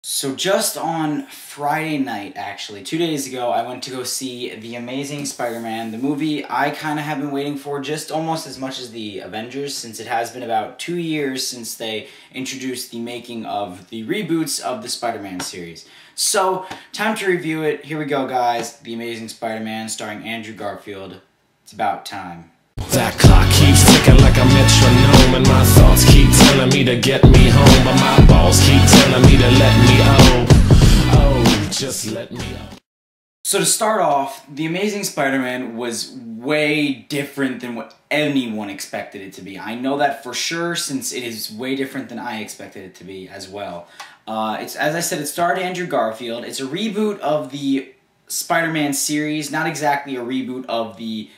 So just on Friday night, actually, 2 days ago, I went to go see The Amazing Spider-Man, the movie I kind of have been waiting for just almost as much as The Avengers, since it has been about 2 years since they introduced the making of the reboots of the Spider-Man series. So, time to review it. Here we go, guys. The Amazing Spider-Man, starring Andrew Garfield. It's about time. That clock keeps ticking like a metronome, and my thoughts keep telling me to get me home, but my balls keep telling me to let me just let me So to start off, The Amazing Spider-Man was way different than what anyone expected it to be. I know that for sure, since it is way different than I expected it to be as well. As I said, it starred Andrew Garfield. It's a reboot of the Spider-Man series, not exactly a reboot of the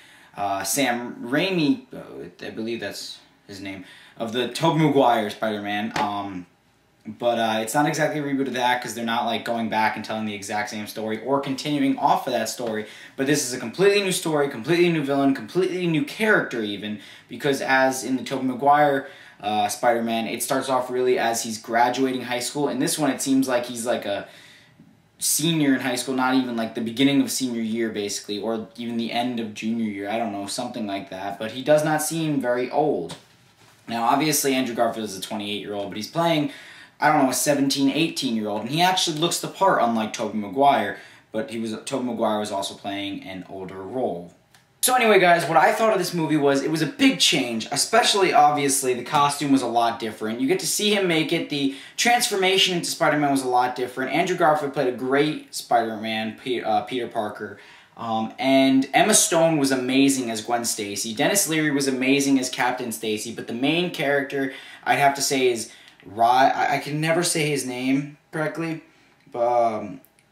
Sam Raimi, I believe that's his name, of the Tobey Maguire Spider-Man. But it's not exactly a reboot of that, because they're not like going back and telling the exact same story or continuing off of that story. But this is a completely new story, completely new villain, completely new character even, because as in the Tobey Maguire Spider-Man, it starts off really as he's graduating high school. In this one, it seems like he's like a senior in high school, not even like the beginning of senior year basically, or even the end of junior year, I don't know, something like that. But he does not seem very old. Now obviously Andrew Garfield is a 28-year-old, but he's playing, I don't know, a 17, 18-year-old, and he actually looks the part, unlike Tobey Maguire, but Tobey Maguire was also playing an older role. So anyway, guys, what I thought of this movie was, it was a big change, especially, obviously, the costume was a lot different. You get to see him make it. The transformation into Spider-Man was a lot different. Andrew Garfield played a great Spider-Man, Peter Parker. And Emma Stone was amazing as Gwen Stacy. Dennis Leary was amazing as Captain Stacy, but the main character, I'd have to say, is I can never say his name correctly, but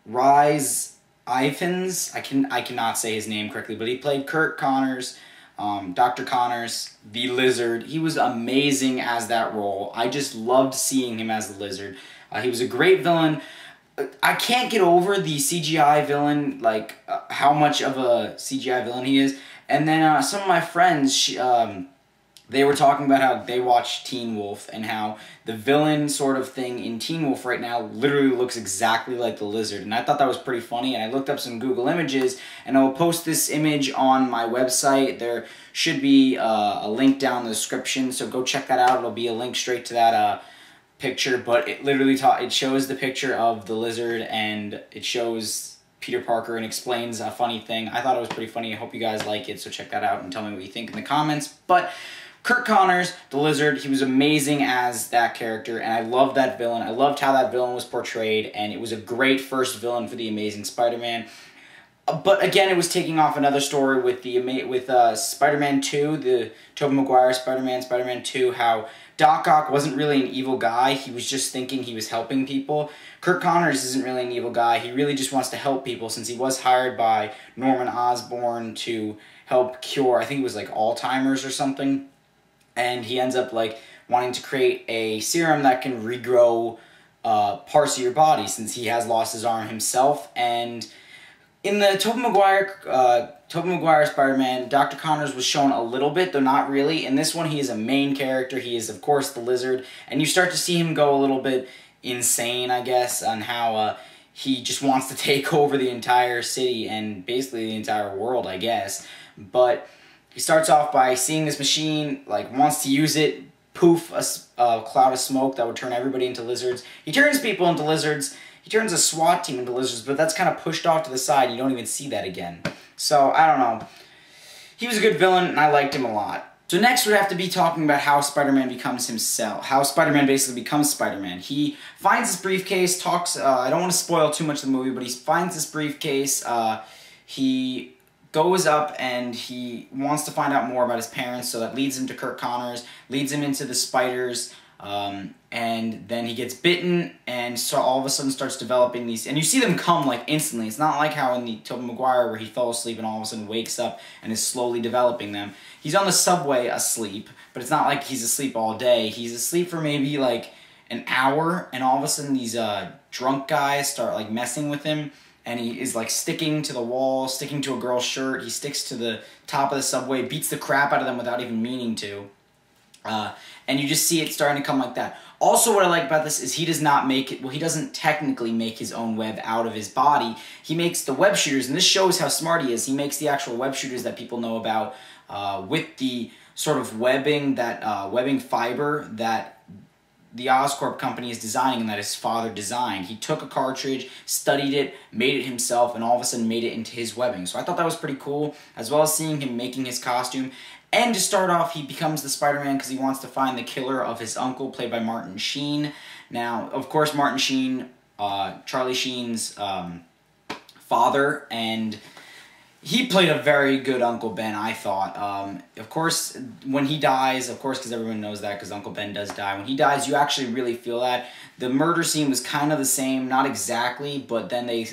Rhys Ifans. I cannot say his name correctly, but he played Curt Connors, Dr. Connors, the Lizard. He was amazing as that role. I just loved seeing him as the Lizard. He was a great villain. I can't get over the CGI villain, like how much of a CGI villain he is. And then some of my friends, they were talking about how they watched Teen Wolf and how the villain sort of thing in Teen Wolf right now literally looks exactly like the Lizard. And I thought that was pretty funny, and I looked up some Google images, and I will post this image on my website. There should be a link down in the description, so go check that out. It'll be a link straight to that picture, but it literally it shows the picture of the Lizard, and it shows Peter Parker and explains a funny thing. I thought it was pretty funny. I hope you guys like it, so check that out and tell me what you think in the comments. But Curt Connors, the Lizard, he was amazing as that character, and I loved that villain. I loved how that villain was portrayed, and it was a great first villain for The Amazing Spider-Man. But again, it was taking off another story with Spider-Man 2, the Tobey Maguire Spider-Man, Spider-Man 2, how Doc Ock wasn't really an evil guy. He was just thinking he was helping people. Curt Connors isn't really an evil guy. He really just wants to help people, since he was hired by Norman Osborn to help cure, I think it was like Alzheimer's or something. And he ends up like wanting to create a serum that can regrow parts of your body, since he has lost his arm himself. And in the Tobey Maguire Spider-Man, Dr. Connors was shown a little bit, though not really. In this one, he is a main character. He is, of course, the Lizard. And you start to see him go a little bit insane, I guess, on how he just wants to take over the entire city and basically the entire world, I guess. But he starts off by seeing this machine, like, wants to use it, poof, a cloud of smoke that would turn everybody into lizards. He turns people into lizards. He turns a SWAT team into lizards, but that's kind of pushed off to the side. You don't even see that again. So, I don't know. He was a good villain, and I liked him a lot. So next we'd have to be talking about how Spider-Man becomes himself. How Spider-Man basically becomes Spider-Man. He finds this briefcase, I don't want to spoil too much of the movie, but he finds this briefcase. He goes up and he wants to find out more about his parents, so that leads him to Curt Connors, leads him into the spiders, and then he gets bitten, and so all of a sudden starts developing these, and you see them come like instantly. It's not like how in the Tobey Maguire where he fell asleep and all of a sudden wakes up and is slowly developing them. He's on the subway asleep, but it's not like he's asleep all day. He's asleep for maybe like an hour, and all of a sudden these drunk guys start like messing with him, and he is like sticking to the wall, sticking to a girl's shirt. He sticks to the top of the subway, beats the crap out of them without even meaning to. And you just see it starting to come like that. Also, what I like about this is he does not make it, well, he doesn't technically make his own web out of his body. He makes the web shooters, and this shows how smart he is. He makes the actual web shooters that people know about with the sort of webbing, that webbing fiber that the Oscorp company is designing and that his father designed. He took a cartridge, studied it, made it himself, and all of a sudden made it into his webbing. So I thought that was pretty cool, as well as seeing him making his costume. And to start off, he becomes the Spider-Man because he wants to find the killer of his uncle, played by Martin Sheen. Now, of course, Martin Sheen, Charlie Sheen's father, and he played a very good Uncle Ben, I thought. Of course, when he dies, of course, because everyone knows that, because Uncle Ben does die. When he dies, you actually really feel that. The murder scene was kind of the same, not exactly, but then they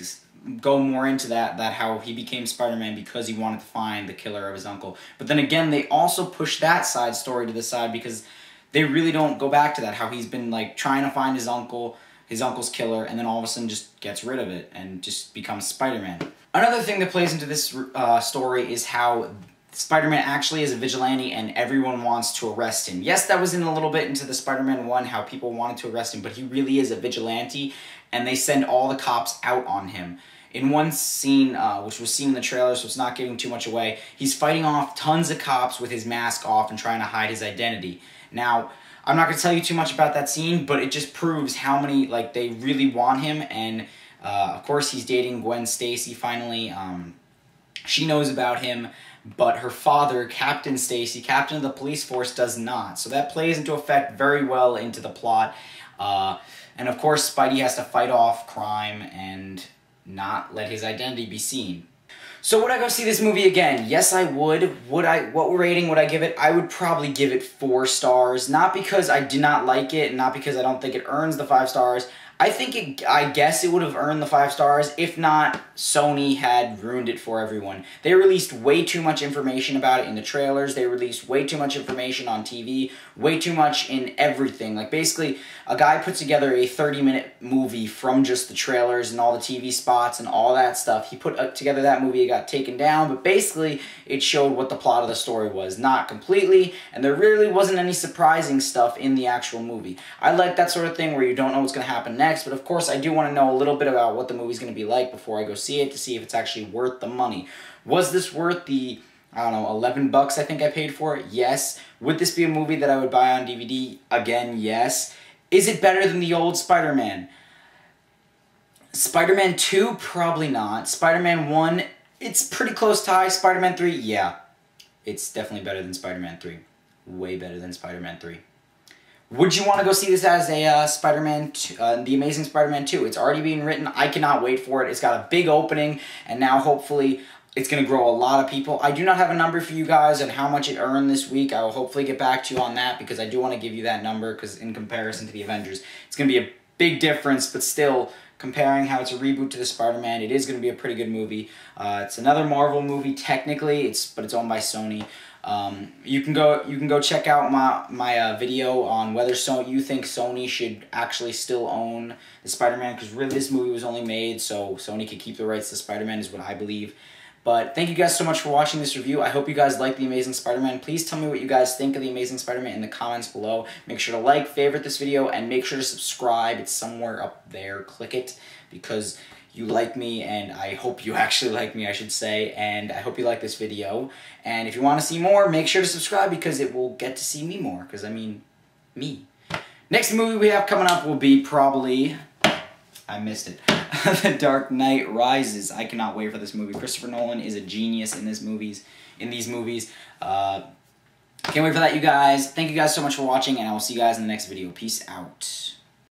go more into that how he became Spider-Man because he wanted to find the killer of his uncle. But then again, they also push that side story to the side because they really don't go back to that, how he's been like trying to find his uncle's killer, and then all of a sudden just gets rid of it and just becomes Spider-Man. Another thing that plays into this story is how Spider-Man actually is a vigilante and everyone wants to arrest him. Yes, that was in a little bit into the Spider-Man 1, how people wanted to arrest him, but he really is a vigilante, and they send all the cops out on him. In one scene, which was seen in the trailer, so it's not giving too much away, he's fighting off tons of cops with his mask off and trying to hide his identity. Now, I'm not going to tell you too much about that scene, but it just proves how many, like, they really want him, and of course he's dating Gwen Stacy finally. She knows about him, but her father, Captain Stacy, captain of the police force, does not. So that plays into effect very well into the plot. And of course, Spidey has to fight off crime and not let his identity be seen. So would I go see this movie again? Yes, I would. What rating would I give it? I would probably give it 4 stars. Not because I did not like it, not because I don't think it earns the 5 stars. I guess it would have earned the 5 stars if not Sony had ruined it for everyone. They released way too much information about it in the trailers. They released way too much information on TV. Way too much in everything. Like, basically, a guy put together a 30-minute movie from just the trailers and all the TV spots and all that stuff. He put together that movie. It got taken down, but basically, it showed what the plot of the story was. Not completely, and there really wasn't any surprising stuff in the actual movie. I like that sort of thing where you don't know what's going to happen next, but of course, I do want to know a little bit about what the movie's going to be like before I go see it, to see if it's actually worth the money. Was this worth the, I don't know, $11 I think I paid for it? Yes. Would this be a movie that I would buy on DVD? Again, yes. Is it better than the old Spider-Man? Spider-Man 2? Probably not. Spider-Man 1? It's pretty close tie. Spider-Man 3? Yeah. It's definitely better than Spider-Man 3. Way better than Spider-Man 3. Would you want to go see this as a Spider-Man, The Amazing Spider-Man 2? It's already being written. I cannot wait for it. It's got a big opening, and now hopefully it's going to grow a lot of people. I do not have a number for you guys on how much it earned this week. I will hopefully get back to you on that because I do want to give you that number because in comparison to the Avengers, it's going to be a big difference, but still, comparing how it's a reboot to the Spider-Man, it is going to be a pretty good movie. It's another Marvel movie technically, but it's owned by Sony. You can go check out my video on whether you think Sony should actually still own the Spider-Man, because really this movie was only made so Sony could keep the rights to Spider-Man, is what I believe. But thank you guys so much for watching this review. I hope you guys like The Amazing Spider-Man. Please tell me what you guys think of The Amazing Spider-Man in the comments below. Make sure to like, favorite this video, and make sure to subscribe. It's somewhere up there. Click it because you like me, and I hope you actually like me, I should say, and I hope you like this video. And if you want to see more, make sure to subscribe because it will get to see me more, because I mean, me. Next movie we have coming up will be probably, I missed it, The Dark Knight Rises. I cannot wait for this movie. Christopher Nolan is a genius in these movies. Can't wait for that, you guys. Thank you guys so much for watching, and I will see you guys in the next video. Peace out.